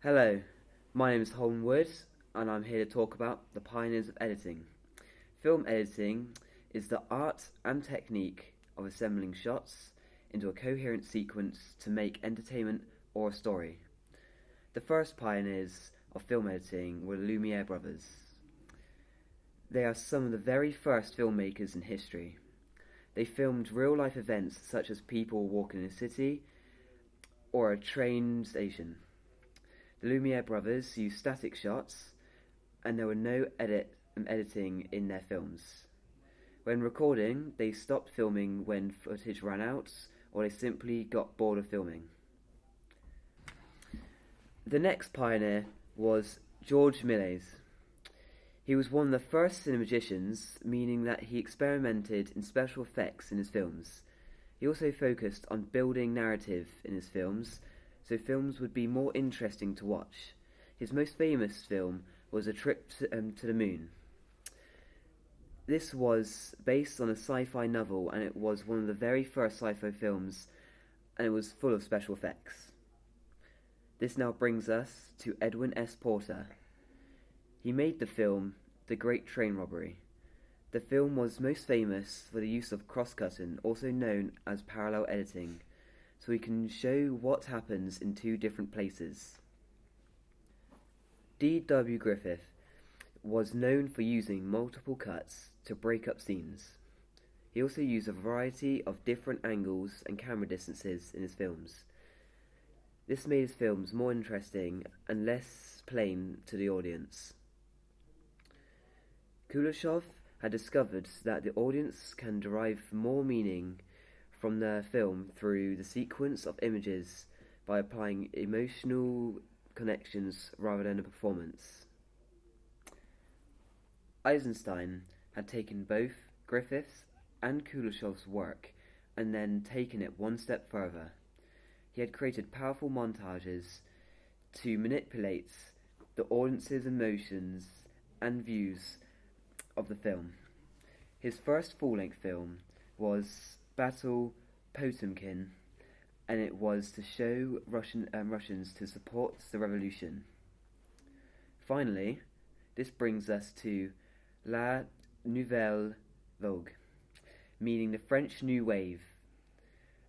Hello, my name is Holden Wood, and I'm here to talk about the pioneers of editing. Film editing is the art and technique of assembling shots into a coherent sequence to make entertainment or a story. The first pioneers of film editing were the Lumiere brothers. They are some of the very first filmmakers in history. They filmed real-life events such as people walking in a city or a train station. The Lumiere brothers used static shots, and there were no editing in their films. When recording, they stopped filming when footage ran out, or they simply got bored of filming. The next pioneer was George Méliès. He was one of the first cinemagicians, meaning that he experimented in special effects in his films. He also focused on building narrative in his films, so films would be more interesting to watch. His most famous film was A Trip to the Moon. This was based on a sci-fi novel, and it was one of the very first sci-fi films, and it was full of special effects. This now brings us to Edwin S. Porter. He made the film The Great Train Robbery. The film was most famous for the use of cross-cutting, also known as parallel editing, so we can show what happens in two different places. D.W. Griffith was known for using multiple cuts to break up scenes. He also used a variety of different angles and camera distances in his films. This made his films more interesting and less plain to the audience. Kuleshov had discovered that the audience can derive more meaning from the film through the sequence of images by applying emotional connections rather than a performance. Eisenstein had taken both Griffith's and Kuleshov's work and then taken it one step further. He had created powerful montages to manipulate the audience's emotions and views of the film. His first full-length film was Battle Potemkin, and it was to show Russians to support the revolution. Finally, this brings us to La Nouvelle Vague, meaning the French New Wave.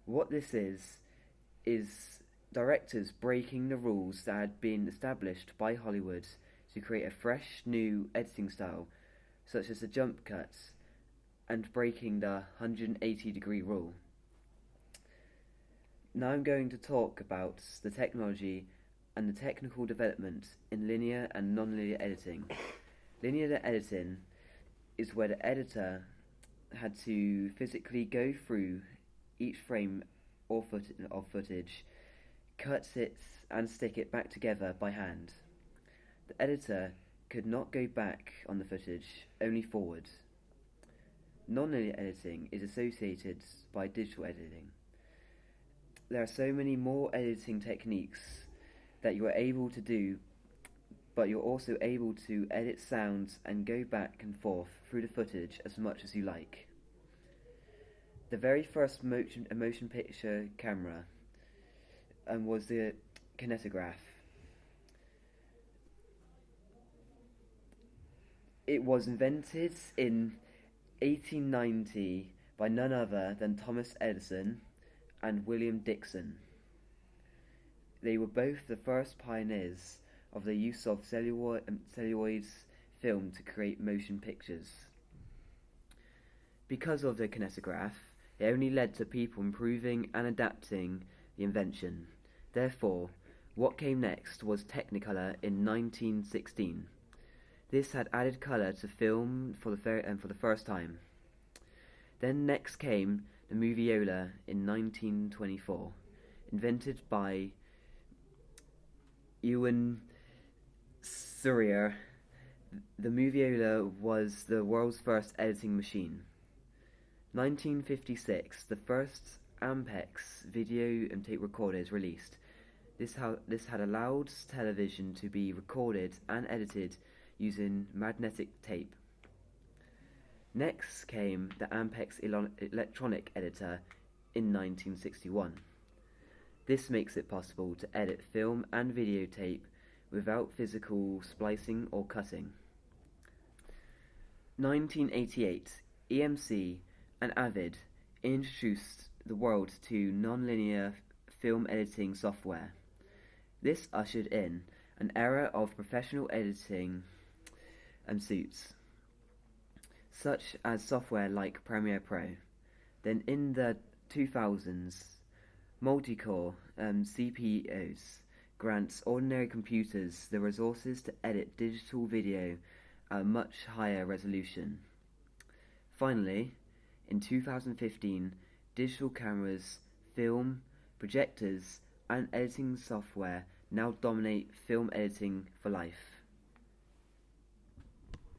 What this is directors breaking the rules that had been established by Hollywood to create a fresh new editing style, such as the jump cuts, and breaking the 180-degree rule. Now I'm going to talk about the technology and the technical development in linear and non-linear editing. Linear editing is where the editor had to physically go through each frame of footage, cut it and stick it back together by hand. The editor could not go back on the footage, only forward. Non-linear editing is associated by digital editing. There are so many more editing techniques that you are able to do, but you're also able to edit sounds and go back and forth through the footage as much as you like. The very first motion picture camera was the kinetograph. It was invented in 1890 by none other than Thomas Edison and William Dixon. They were both the first pioneers of the use of celluloid film to create motion pictures. Because of the kinetograph, it only led to people improving and adapting the invention. Therefore, what came next was Technicolor in 1916. This had added colour to film for the first time. Then next came the moviola in 1924, invented by Ewan Surrier. The moviola was the world's first editing machine. 1956, the first Ampex video and tape recorder is released. This had allowed television to be recorded and edited using magnetic tape. Next came the Ampex electronic editor in 1961. This makes it possible to edit film and videotape without physical splicing or cutting. 1988, EMC and Avid introduced the world to nonlinear film editing software. This ushered in an era of professional editing and suits, such as software like Premiere Pro. Then in the 2000s, multi-core CPUs grants ordinary computers the resources to edit digital video at a much higher resolution. Finally, in 2015, digital cameras, film, projectors, and editing software now dominate film editing for life.